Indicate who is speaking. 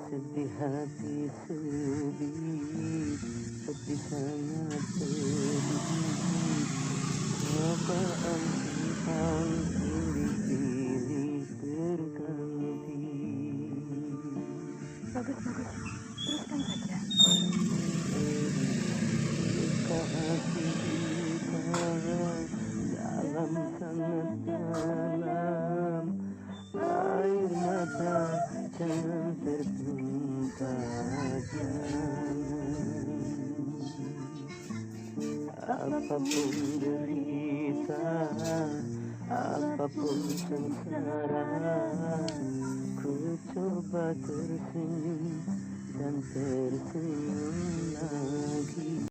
Speaker 1: Sedih hati sedih, sedih sangat sedih. Apa engkau pilih-pilih berganti.
Speaker 2: Bagus, bagus. Teruskan saja.
Speaker 1: Luka hati kita dalam sangat dalam. Air mata jangan tertumpah, jangan. Apapun derita, apapun sengsara, ku coba tersenyum dan tersenyum lagi.